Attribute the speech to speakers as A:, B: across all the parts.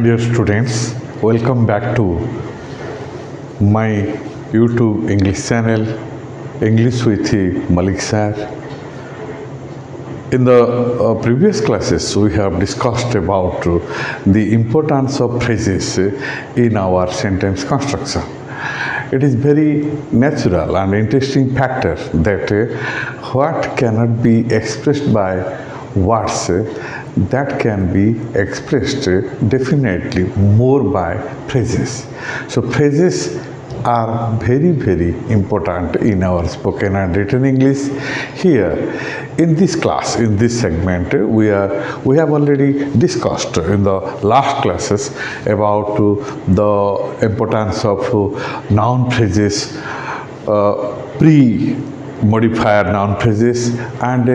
A: dear students, welcome back to my YouTube English channel, English with Malik sir. In the previous classes, we have discussed about the importance of phrases in our sentence construction. It is very natural and interesting factor that what cannot be expressed by words that can be expressed definitely more by phrases. So phrases are very important in our spoken and written English. Here in this class, in this segment, we have already discussed in the last classes about the importance of noun phrases, pre-modifier noun phrases, and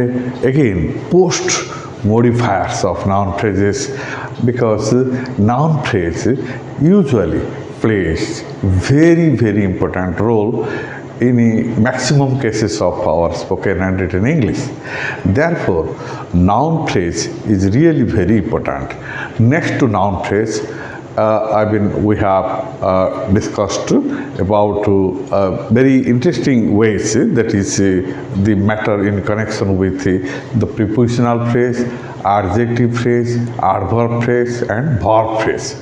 A: again post modifiers of noun phrases, because noun phrase usually plays very important role in maximum cases of our spoken and written English. Therefore, noun phrase is really very important. Next to noun phrase, we have discussed about very interesting ways that is the matter in connection with the prepositional phrase, adjective phrase, adverb phrase, and verb phrase.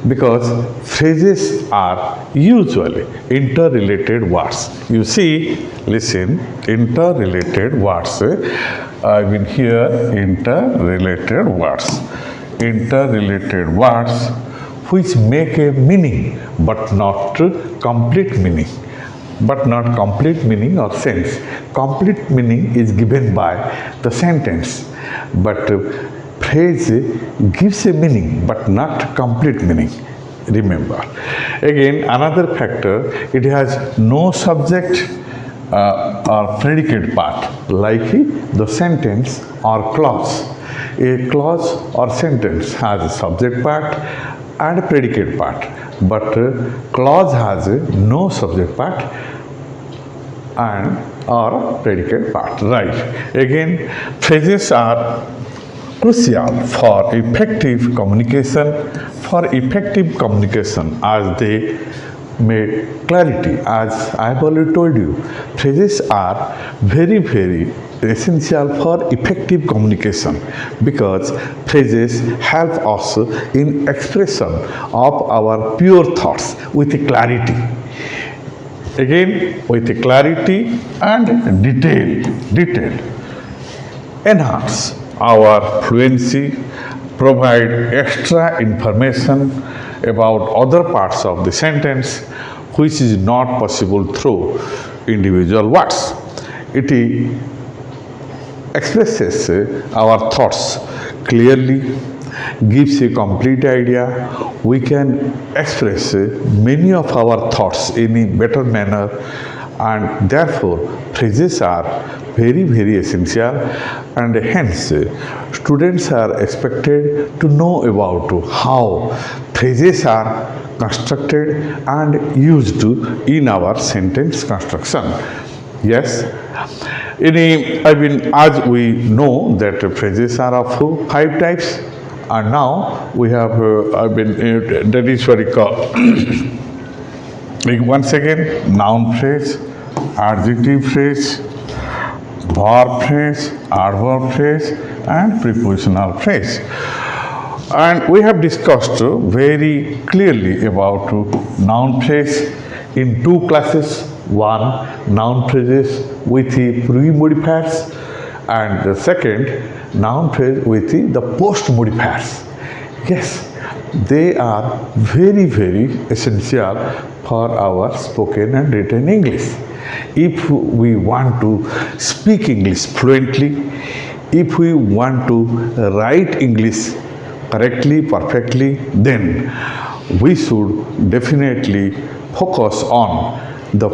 A: Because phrases are usually interrelated words. You see, listen, interrelated words. Here interrelated words. Interrelated words which make a meaning but not complete meaning. But not complete meaning or sense. Complete meaning is given by the sentence, but phrase gives a meaning but not complete meaning. Remember. Again, another factor, it has no subject or predicate part, like the sentence or clause. A clause or sentence has a subject part and a predicate part, but clause has no subject part and or predicate part, right? Again, phrases are crucial for effective communication, as they make clarity. As I have already told you, phrases are very essential for effective communication, because phrases help us in expression of our pure thoughts with clarity. Again, with clarity and detail. Enhance our fluency, provide extra information about other parts of the sentence which is not possible through individual words. It expresses our thoughts clearly, gives a complete idea. We can express many of our thoughts in a better manner, and therefore phrases are very essential, and hence students are expected to know about how phrases are constructed and used in our sentence construction. Yes, as we know that phrases are of 5 types, and now we have that is what we call once again noun phrase, adjective phrase, verb phrase, adverb phrase, and prepositional phrase. And we have discussed very clearly about noun phrase in 2 classes. One, noun phrases with the pre-modifiers, and the second, noun phrase with the post-modifiers. Yes, they are very essential for our spoken and written English. If we want to speak English fluently, if we want to write English correctly, perfectly, then we should definitely focus on the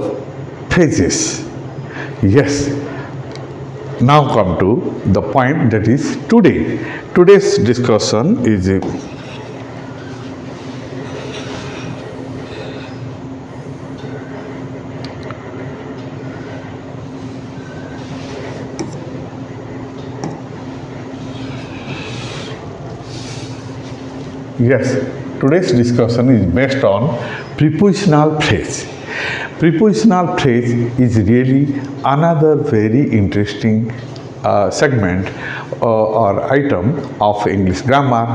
A: phrases. Yes. Now come to the point, that is today. Today's discussion is yes, today's discussion is based on prepositional phrase. Prepositional phrase is really another very interesting segment or item of English grammar,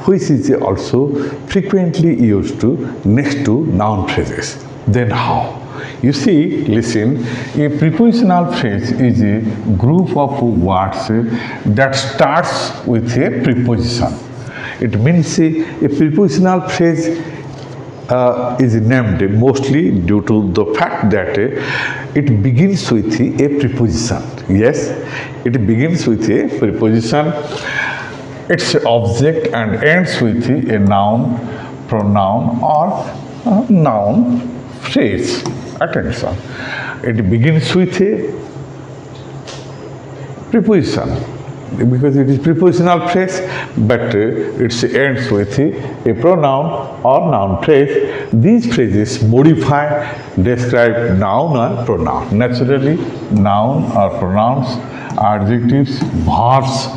A: which is also frequently used to next to noun phrases. Then how? You see, listen, a prepositional phrase is a group of words that starts with a preposition. It means a prepositional phrase is named mostly due to the fact that it begins with a preposition. Yes, it begins with a preposition, its object, and ends with a noun, pronoun, or noun phrase. Attention. It begins with a preposition because it is prepositional phrase, but it ends with a pronoun or noun phrase. These phrases modify, describe noun or pronoun. Naturally, noun or pronouns, adjectives, verbs,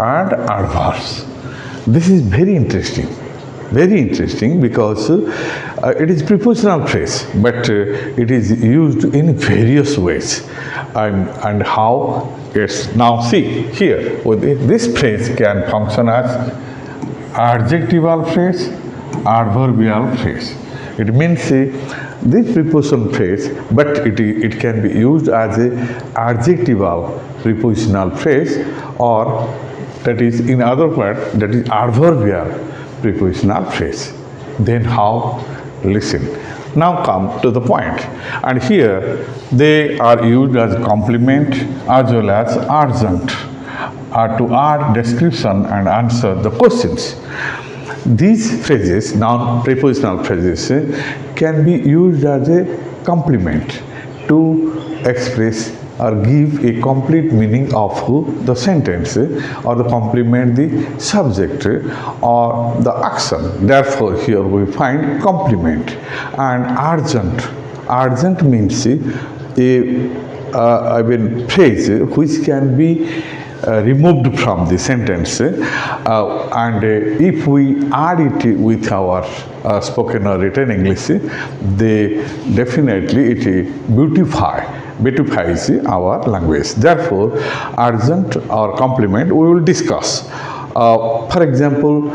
A: and adverbs. This is very interesting because it is prepositional phrase, but it is used in various ways. And how? It's now see here, this phrase can function as adjectival phrase, adverbial phrase. It means this preposition phrase, but it can be used as a adjectival prepositional phrase, or that is, in other words, that is adverbial prepositional phrase. Then how? Listen. Now come to the point. And here they are used as complement as well as adjunct to add description and answer the questions. These phrases, noun prepositional phrases, can be used as a complement to express or give a complete meaning of the sentence, or the complement the subject or the action. Therefore, here we find complement. And adjunct. Adjunct means a phrase which can be removed from the sentence, and if we add it with our spoken or written English, they definitely it beautifies our language. Therefore, adjunct or complement we will discuss. For example,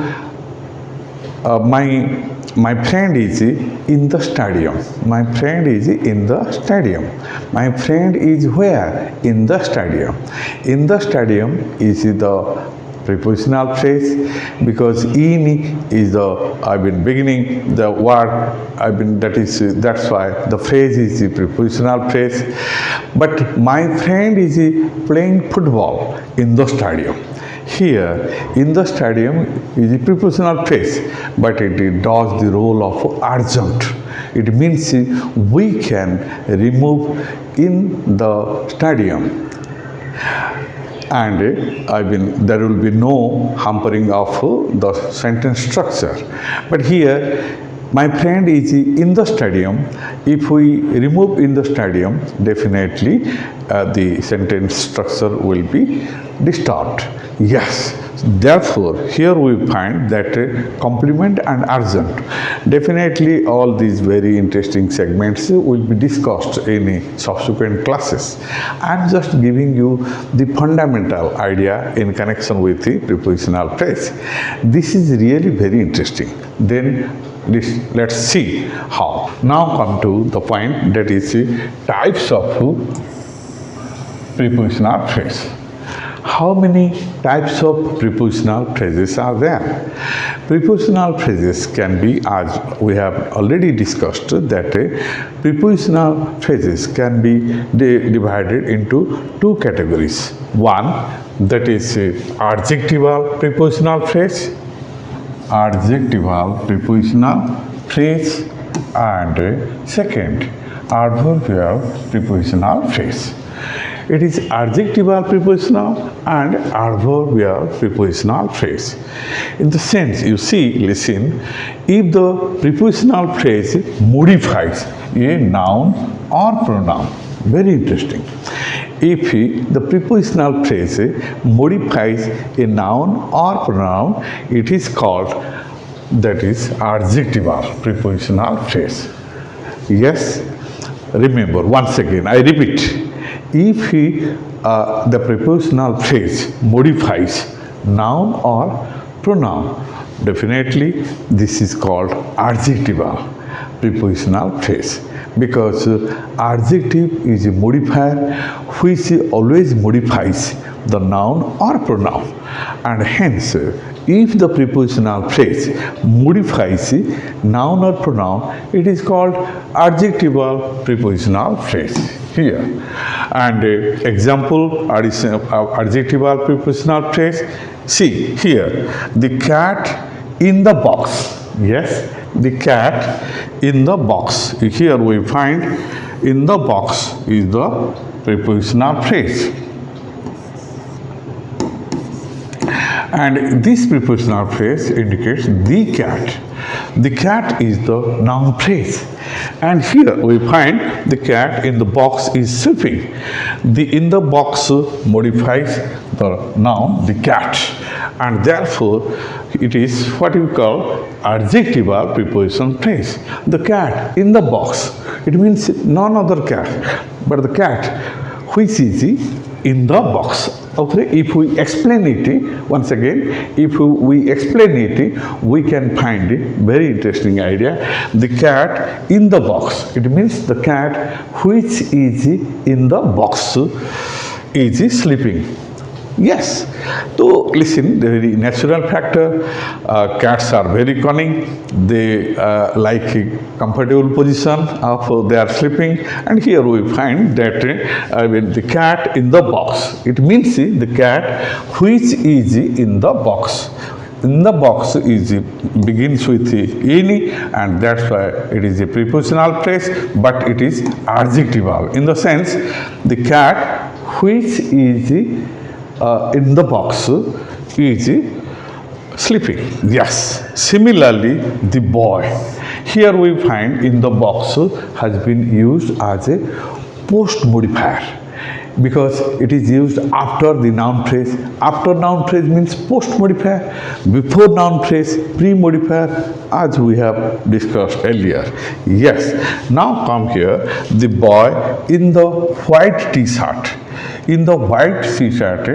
A: my friend is in the stadium. My friend is in the stadium. My friend is where? In the stadium. In the stadium is the prepositional phrase, because in is the beginning the word that's why the phrase is the prepositional phrase. But my friend is playing football in the stadium. Here, in the stadium is a prepositional phrase, but it does the role of adjunct. It means we can remove in the stadium, and there will be no hampering of the sentence structure. But here, my friend is in the stadium. If we remove in the stadium, definitely the sentence structure will be disturbed. Yes, therefore, here we find that complement and adjunct. Definitely, all these very interesting segments will be discussed in subsequent classes. I am just giving you the fundamental idea in connection with the prepositional phrase. This is really very interesting. Then let's see how. Now come to the point, that is types of prepositional phrase. How many types of prepositional phrases are there? Prepositional phrases can be, as we have already discussed, that prepositional phrases can be divided into two categories. One, that is adjectival prepositional phrase, and second, adverbial prepositional phrase. It is adjectival prepositional and adverbial prepositional phrase. In the sense, you see, listen, if the prepositional phrase modifies a noun or pronoun, very interesting. If the prepositional phrase modifies a noun or pronoun, it is called that is adjectival prepositional phrase. Yes, remember once again, I repeat, if the prepositional phrase modifies noun or pronoun, definitely this is called adjectival prepositional phrase, because adjective is a modifier which always modifies the noun or pronoun, and hence if the prepositional phrase modifies noun or pronoun, it is called adjectival prepositional phrase here. And example adjectival prepositional phrase, see here, the cat in the box. Yes, the cat in the box. Here we find in the box is the prepositional phrase. And this prepositional phrase indicates the cat. The cat is the noun phrase. And here we find the cat in the box is sleeping. The in the box modifies the noun, the cat. And therefore, it is what we call adjectival preposition phrase. The cat in the box. It means none other cat, but the cat which is in the box. Okay, if we explain it, once again, if we explain it, we can find a very interesting idea. The cat in the box. It means the cat which is in the box is sleeping. Yes. So listen, the very natural factor. Cats are very cunning. They like a comfortable position of they are sleeping. And here we find that the cat in the box. It means the cat which is in the box. In the box is begins with any, and that's why it is a prepositional phrase, but it is adjectival in the sense the cat which is in the box is sleeping. Yes. Similarly, the boy. Here we find in the box has been used as a post modifier because it is used after the noun phrase. After noun phrase means post modifier. Before noun phrase, pre modifier, as we have discussed earlier. Yes. Now come here, the boy in the white t-shirt. In the white t-shirt,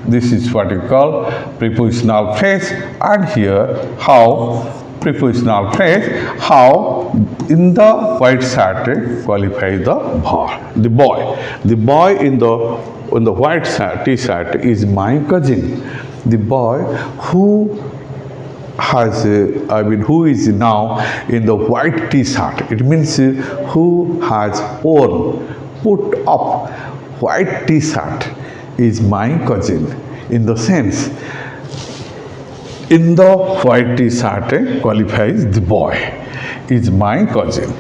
A: this is what you call prepositional phrase, and here how prepositional phrase, how in the white shirt qualify the verb. The boy in the white t-shirt is my cousin. The boy who has who is now in the white t-shirt. It means who has worn, put up white t-shirt is my cousin. In the sense, in the white t-shirt qualifies the boy is my cousin.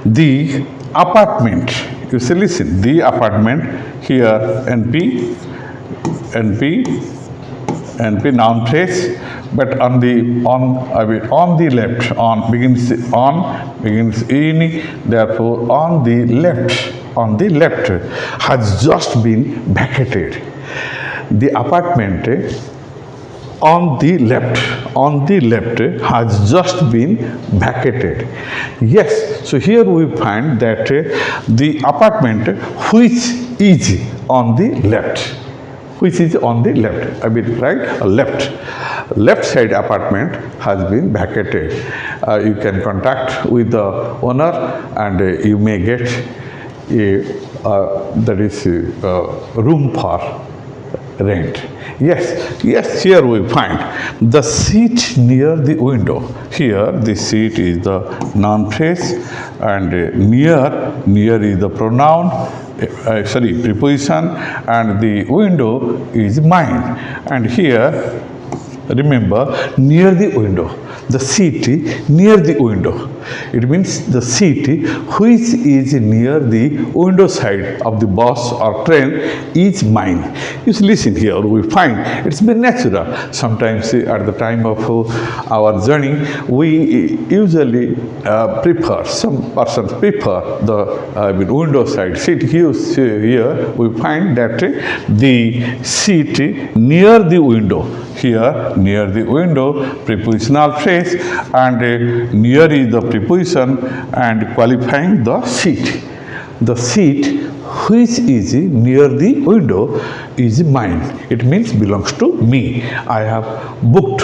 A: The apartment, you say listen, the apartment here NP noun phrase, but on the left, on begins in, therefore on the left has just been vacated. The apartment on the left has just been vacated. Yes, so here we find that the apartment which is on the left, left side apartment has been vacated. You can contact with the owner and you may get that is room for rent. Yes, here we find the seat near the window. Here the seat is the noun phrase and near is the pronoun, preposition, and the window is mine. And here remember, near the window, the seat near the window. It means the seat which is near the window side of the bus or train is mine. You listen here, we find it's been natural. Sometimes at the time of our journey, we usually some persons prefer the window side seat. Here we find that the seat near the window, here near the window prepositional phrase, and near is the preposition and qualifying the seat. The seat which is near the window is mine. It means belongs to me. I have booked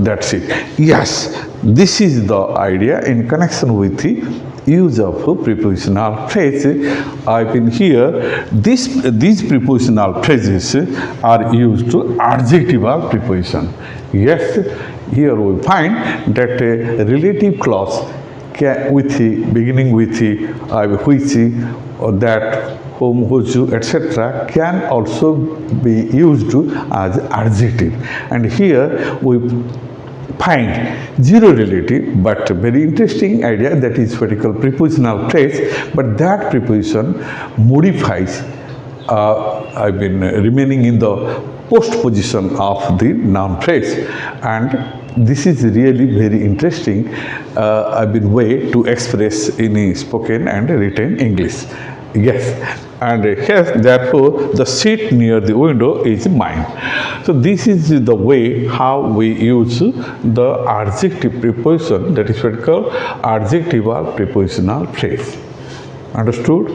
A: that seat. Yes, this is the idea in connection with the use of prepositional phrase. I've been here. These prepositional phrases are used to adjectival preposition. Yes, here we find that a relative clause with the beginning with the which or that, whom, whose, etc. can also be used as adjective. And here we find zero relative, but very interesting idea, that is what we call prepositional phrase, but that preposition modifies remaining in the post position of the noun phrase, and this is really very interesting way to express in spoken and written English. Yes, and here therefore the seat near the window is mine. So this is the way how we use the adjective preposition, that is what we call adjectival prepositional phrase. Understood?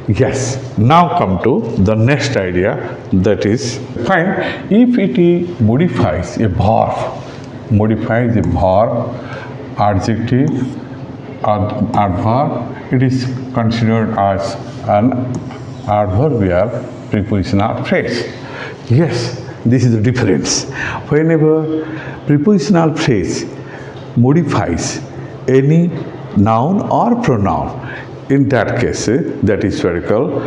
A: Yes. Now come to the next idea, that is find if it modifies a verb, adjective, adverb, it is considered as an adverbial prepositional phrase. Yes, this is the difference. Whenever prepositional phrase modifies any noun or pronoun, in that case, that is what we call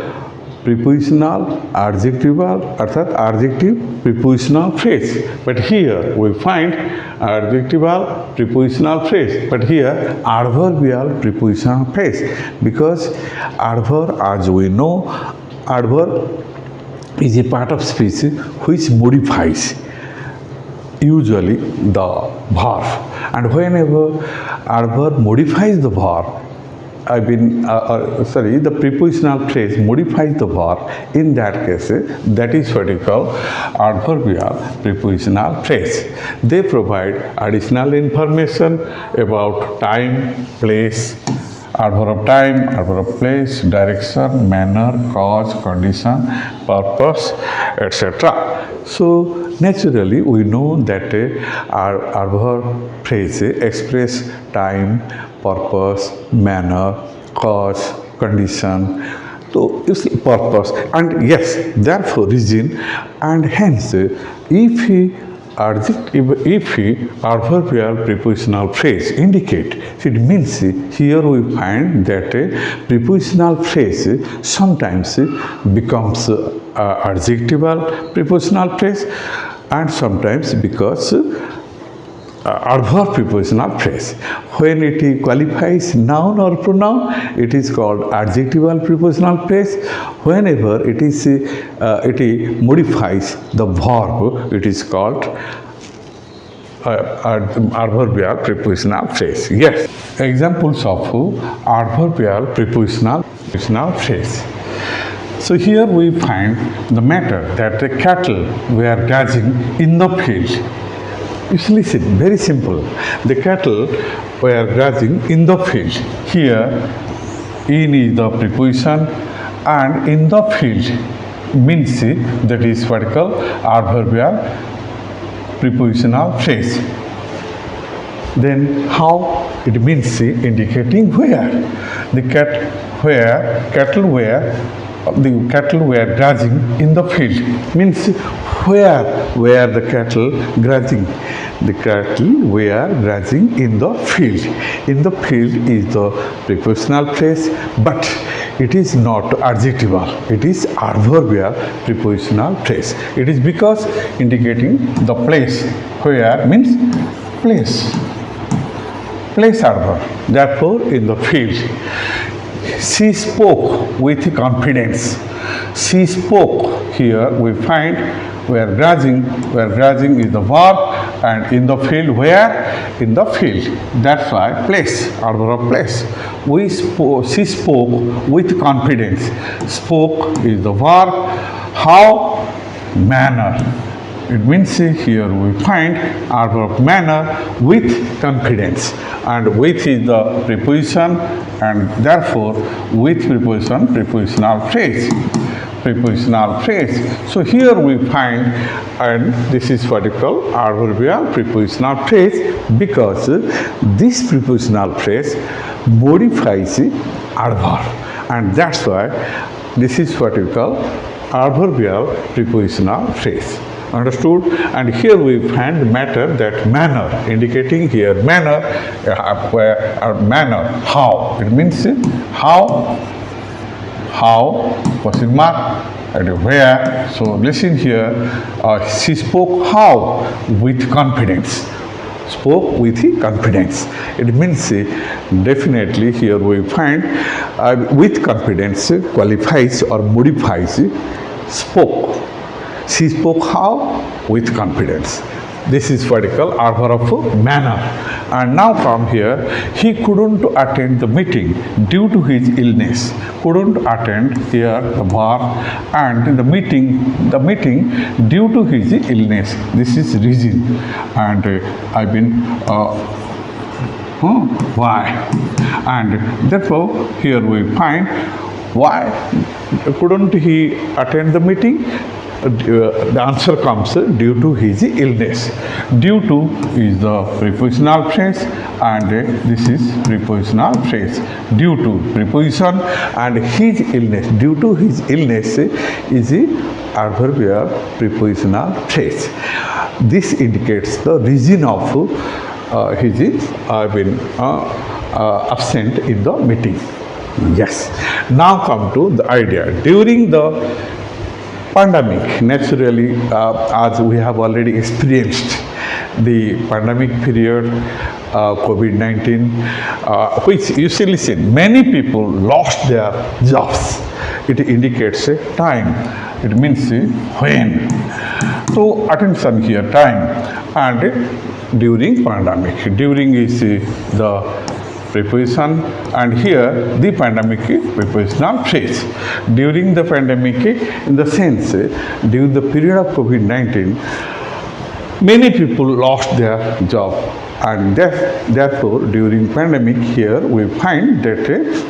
A: prepositional adjectival, adjective prepositional phrase. But here we find adjectival prepositional phrase, but here adverbial prepositional phrase, because adverb, as we know, adverb is a part of speech which modifies usually the verb, and whenever adverb modifies the verb, the prepositional phrase modifies the verb, in that case, that is what we call adverbial prepositional phrase. They provide additional information about time, place, adverb of time, adverb of place, direction, manner, cause, condition, purpose, etc. So naturally we know that our adverb phrase express time, purpose, manner, cause, condition, so you see purpose, and yes, therefore reason, and hence if adverbial prepositional phrase indicate, it means here we find that prepositional phrase sometimes becomes adjectival prepositional phrase, and sometimes because adverb prepositional phrase. When it qualifies noun or pronoun, it is called adjectival prepositional phrase. Whenever it modifies the verb, it is called adverbial prepositional phrase. Yes, examples of adverbial prepositional phrase. So here we find the matter that the cattle were grazing in the field. You listen, very simple. The cattle were grazing in the field. Here, in is the preposition, and in the field means that is what we call adverbial prepositional phrase. Then how it means indicating where the cattle were grazing in the field, means where were the cattle grazing. The cattle were grazing in the field. In the field is the prepositional phrase, but it is not adjectival. It is adverbial prepositional phrase. It is because indicating the place. Where means place. Place adverb. Therefore, in the field, she spoke with confidence. She spoke. Here we find where grazing is the verb, and in the field, where? In the field. That's why place, adverb of place. She spoke with confidence. Spoke is the verb. How? Manner. It means here we find our verb manner with confidence, and with is the preposition, and therefore with preposition, prepositional phrase. Prepositional phrase. So here we find, and this is what we call adverbial prepositional phrase, because this prepositional phrase modifies adverb, and that's why this is what we call adverbial prepositional phrase. Understood? And here we find the matter, that manner, indicating here manner, manner, how. It means how, question mark, and where. So listen here, she spoke how with confidence. Spoke with confidence. It means definitely here we find with confidence qualifies or modifies spoke. She spoke how? With confidence. This is what I call adverb of manner. And now from here, he couldn't attend the meeting due to his illness. Couldn't attend here the verb, and the meeting due to his illness. This is reason, and I've been why, and therefore here we find why couldn't he attend the meeting. The answer comes due to his illness. Due to is the prepositional phrase, and this is prepositional phrase. Due to preposition, and his illness. Due to his illness is the adverbial prepositional phrase. This indicates the reason of his absent in the meeting. Yes. Now come to the idea. During the pandemic, naturally, as we have already experienced the pandemic period, COVID-19, which you see, listen, many people lost their jobs. It indicates a time. It means when. So attention here, time, and during pandemic. During is the preposition, and here the pandemic prepositional phrase. During the pandemic, in the sense, during the period of COVID-19, many people lost their job, and therefore during pandemic here we find that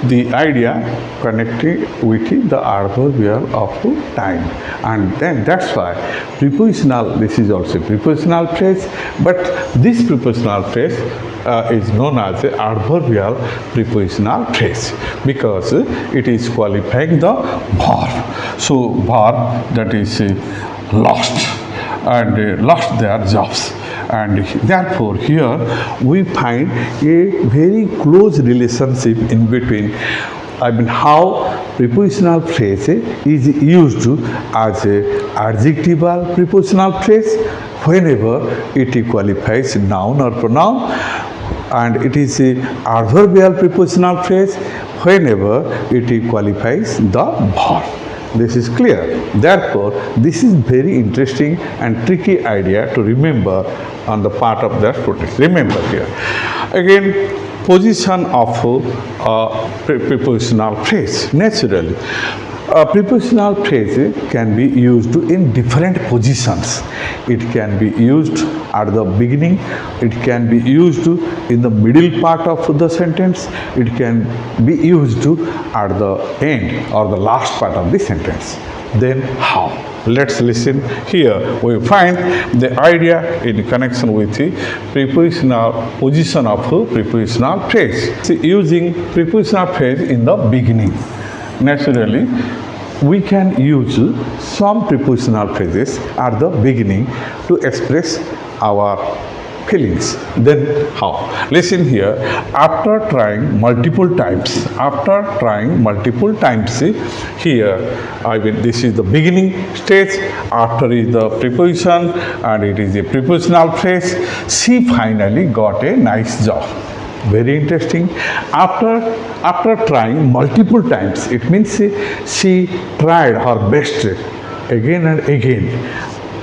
A: the idea connected with the adverbial of time, and then that's why prepositional, this is also prepositional phrase, but this prepositional phrase is known as adverbial prepositional phrase because it is qualifying the verb. So verb that is lost, and lost their jobs, and therefore here we find a very close relationship in between how prepositional phrase is used as a adjectival prepositional phrase whenever it qualifies noun or pronoun, and it is a adverbial prepositional phrase whenever it qualifies the verb. This is clear. Therefore, this is very interesting and tricky idea to remember on the part of the students. Remember here. Again, position of prepositional phrase. Naturally, a prepositional phrase can be used in different positions. It can be used at the beginning, it can be used in the middle part of the sentence, it can be used at the end or the last part of the sentence. Then how? Let's listen here. We find the idea in connection with the prepositional position of prepositional phrase. See, using prepositional phrase in the beginning. Naturally, we can use some prepositional phrases at the beginning to express our feelings. Then how? Listen here. After trying multiple times, here this is the beginning stage, after is the preposition, and it is a prepositional phrase. She finally got a nice job. Very interesting. After trying multiple times, it means she tried her best again and again,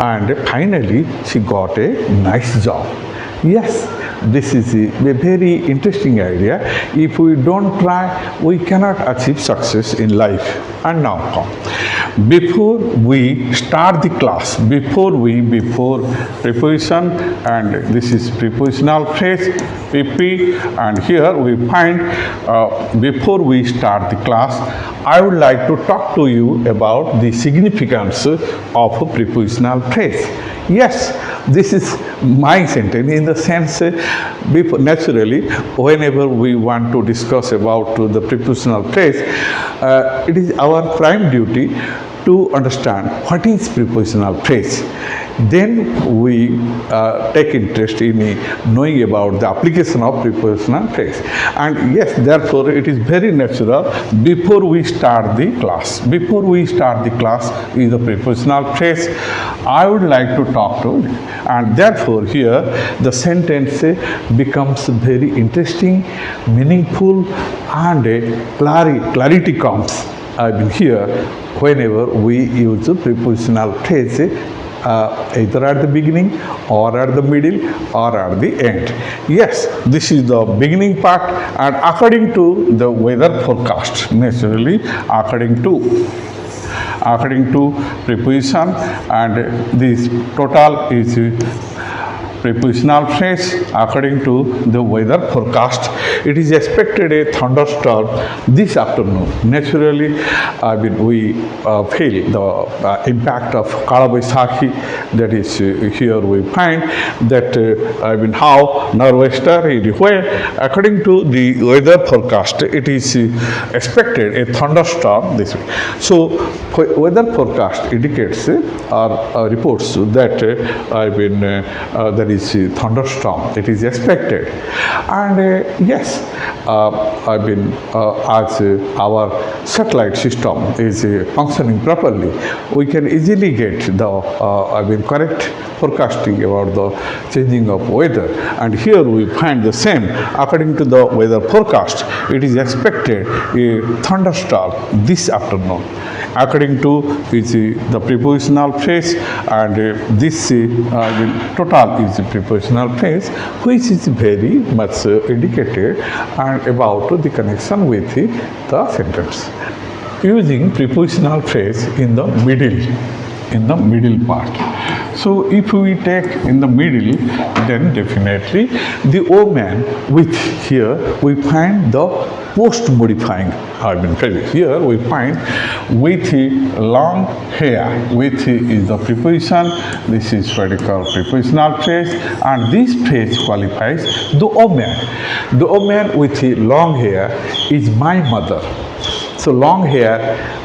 A: and finally she got a nice job. Yes, this is a very interesting idea. If we don't try, we cannot achieve success in life. And now come. Before we start the class, before preposition, and this is prepositional phrase, PP, and here we find before we start the class, I would like to talk to you about the significance of a prepositional phrase. Yes, this is my sentence in the sense before, naturally whenever we want to discuss about the prepositional phrase, it is our prime duty to understand what is prepositional phrase. Then we take interest in knowing about the application of prepositional phrase. And yes, therefore it is very natural before we start the class. Before we start the class is the prepositional phrase I would like to talk to you. And therefore here the sentence becomes very interesting, meaningful, and clarity comes here whenever we use the prepositional phrase either at the beginning or at the middle or at the end. Yes, this is the beginning part, and according to the weather forecast, naturally according to preposition, and this total is prepositional phrase. According to the weather forecast, it is expected a thunderstorm this afternoon. Naturally, we feel the impact of Kala Baisakhi. That is, here we find that how nor'wester, where according to the weather forecast, it is expected a thunderstorm this week. So, weather forecast indicates or reports that there is a thunderstorm. It is expected, and yes, as our satellite system is functioning properly, we can easily get the correct forecasting about the changing of weather. And here we find the same. According to the weather forecast, it is expected a thunderstorm this afternoon. According to the prepositional phrase, and this total is the prepositional phrase, which is very much indicated and about the connection with the sentence. Using prepositional phrase in the middle part. So if we take in the middle, then definitely the O man with, here we find the post modifying phrase. Here we find with long hair. With is the preposition. This is what we call prepositional phrase, and this phrase qualifies the O man. The O man with long hair is my mother. So long hair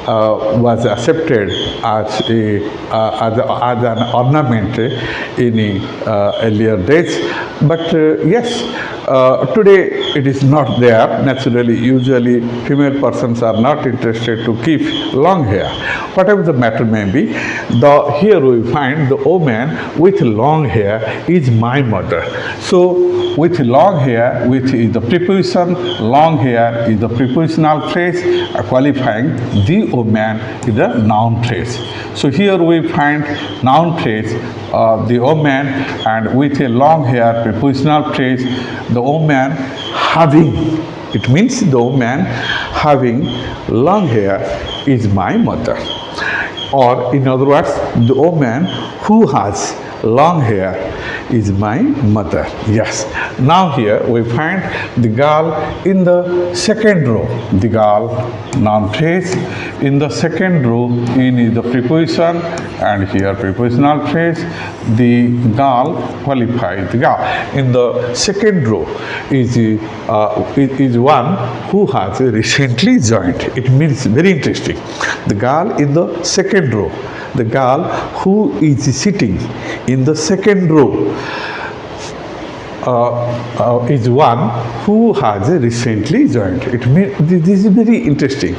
A: was accepted as an ornament in earlier days, but yes, today it is not there. Naturally, usually female persons are not interested to keep long hair. Whatever the matter may be, here we find the woman with long hair is my mother. So with long hair, which is the preposition, long hair is the prepositional phrase qualifying the woman is the noun phrase. So here we find noun phrase, the woman, and with a long hair prepositional phrase, the woman having. It means the woman having long hair is my mother. Or in other words, the woman who has long hair is my mother. Yes. Now here we find the girl in the second row. The girl, noun phrase. In the second row, in is the preposition, and here prepositional phrase. The girl qualifies the girl. In the second row is one who has recently joined. It means very interesting. The girl in the second row. The girl who is sitting in the second row is one who has recently joined. It means this is very interesting.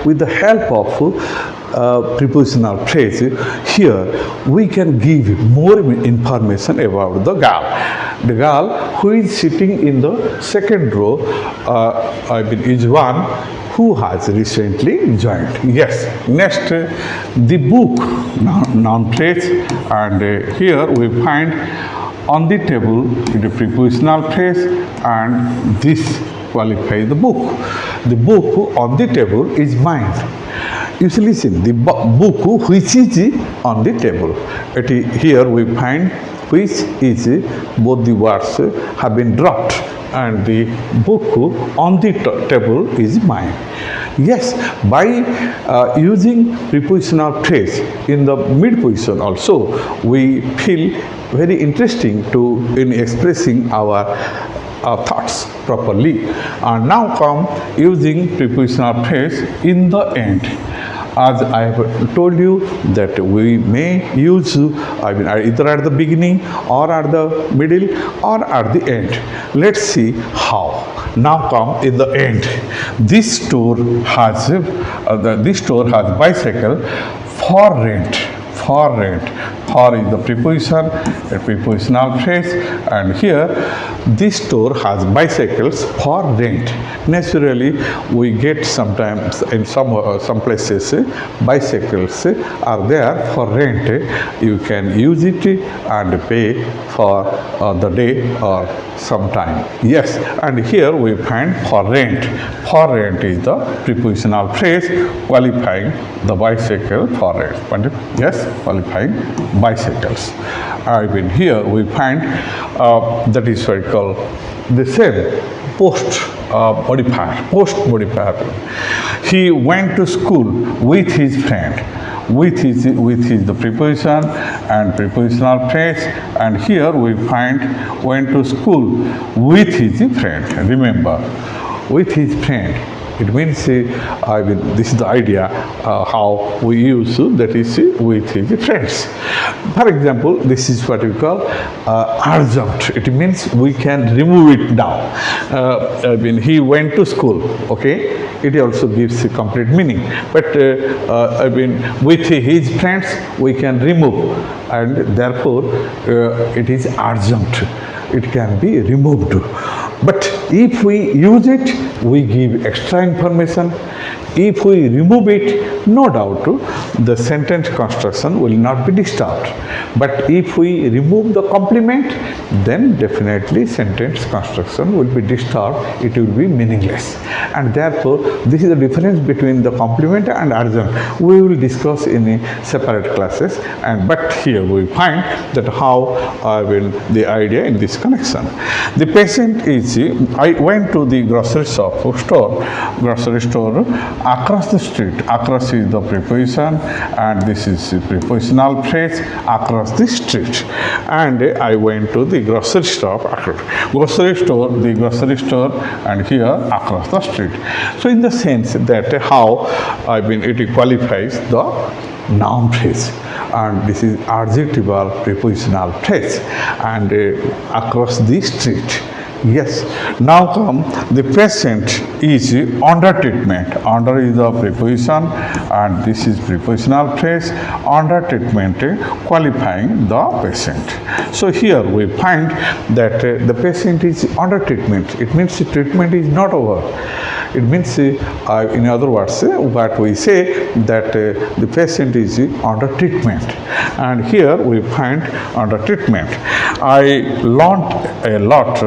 A: With the help of prepositional phrase, here we can give more information about the girl. The girl who is sitting in the second row is one who has recently joined. Yes. Next, the book, noun phrase, and here we find On the table is a prepositional phrase, and this qualifies the book. The book on the table is mine. You see, listen, the book which is on the table. Here we find which is, both the words have been dropped, and the book on the table is mine. Yes, by using prepositional phrase in the mid position also, we feel very interesting in expressing our thoughts properly. And now come using prepositional phrase in the end. As I have told you that we may use either at the beginning or at the middle or at the end. Let's see how. Now come in the end. This store has bicycle for rent. For rent. For is the preposition, a prepositional phrase, and here this store has bicycles for rent. Naturally, we get sometimes in some places bicycles are there for rent. You can use it and pay for the day or some time. Yes, and here we find for rent. For rent is the prepositional phrase qualifying the bicycle for rent. Yes, qualifying bicycles. Here we find that is what we call the same post modifier. He went to school with his friend. With is the preposition and prepositional phrase, and here we find went to school with his friend. Remember, with his friend. It means, this is the idea how we use, that is, with his friends. For example, this is what we call urgent. It means we can remove it now. He went to school, okay? It also gives a complete meaning. But with his friends, we can remove, and therefore it is urgent. It can be removed. But if we use it, we give extra information. If we remove it, no doubt the sentence construction will not be disturbed. But if we remove the complement, then definitely sentence construction will be disturbed. It will be meaningless. And therefore, this is the difference between the complement and urgent. We will discuss in separate classes. But here we find that how the idea in this connection. The patient is, I went to the grocery store across the street. Across is the preposition, and this is the prepositional phrase, across the street. And I went to the grocery store, the grocery store, and here across the street. So in the sense that how it qualifies the noun phrase, and this is adjectival prepositional phrase, and across the street. Yes. Now come the patient is under treatment. Under is the preposition, and this is prepositional phrase, under treatment qualifying the patient. So here we find that the patient is under treatment. It means the treatment is not over. It means, in other words, what we say that the patient is under treatment. And here we find under treatment. I learned a lot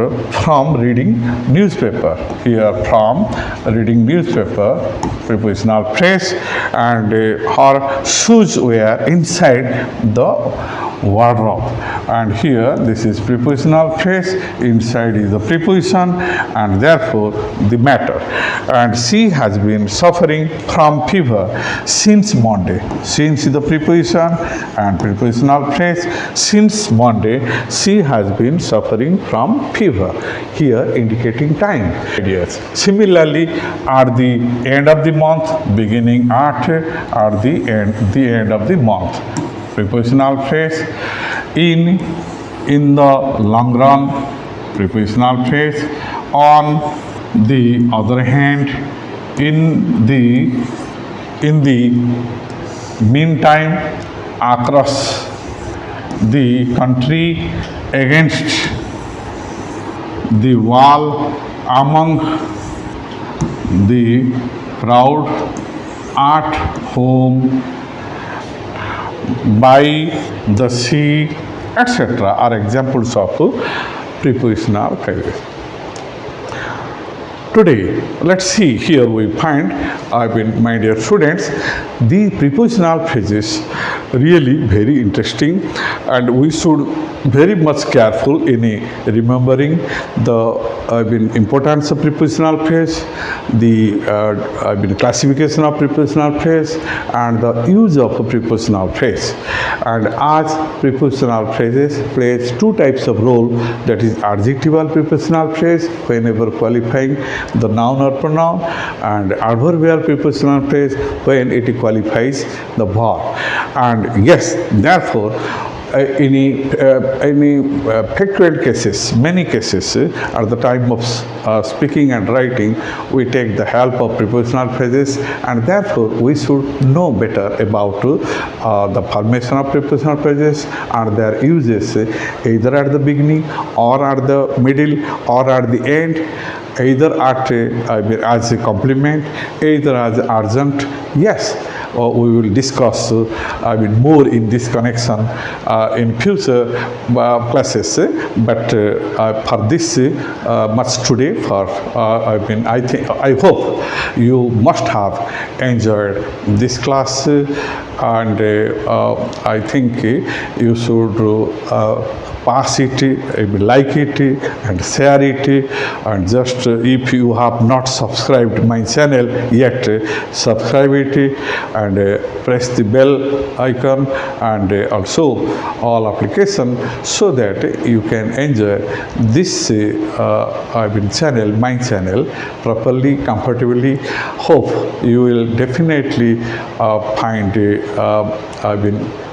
A: from reading newspaper. Here from reading newspaper, prepositional phrase, and her shoes were inside the wardrobe. And here this is prepositional phrase, inside is the preposition, and therefore the matter. And she has been suffering from fever since Monday. Since is the preposition and prepositional phrase, since Monday she has been suffering from fever, here indicating time. Similarly, at the end of the month, beginning at the end of the month. Prepositional phrase, in the long run, prepositional phrase, on the other hand, in the meantime, across the country, against the wall, among the crowd, at home, by the sea, etc. are examples of prepositional phrases. Today, let's see here we find, my dear students, the prepositional phrases really very interesting, and we should very much careful in remembering the importance of prepositional phrase, the classification of prepositional phrase, and the use of a prepositional phrase. And as prepositional phrases plays two types of role, that is adjectival prepositional phrase whenever qualifying the noun or pronoun, and adverbial prepositional phrase when it qualifies the verb. And yes, therefore, any factual cases, many cases, at the time of speaking and writing, we take the help of prepositional phrases, and therefore we should know better about the formation of prepositional phrases and their uses, either at the beginning or at the middle or at the end, either as a compliment, either as urgent. Yes, we will discuss more in this connection in future classes, but for this much today, I hope you must have enjoyed this class, and I think you should pass it, like it, and share it, and just if you have not subscribed my channel yet, subscribe it and press the bell icon, and also all application, so that you can enjoy this channel, my channel, properly, comfortably. Hope you will definitely find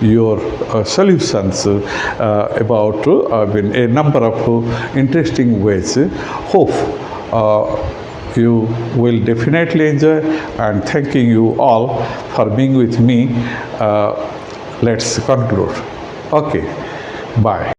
A: your solutions about a number of interesting ways. Hope you will definitely enjoy, and thanking you all for being with me. Let's conclude. Okay, bye.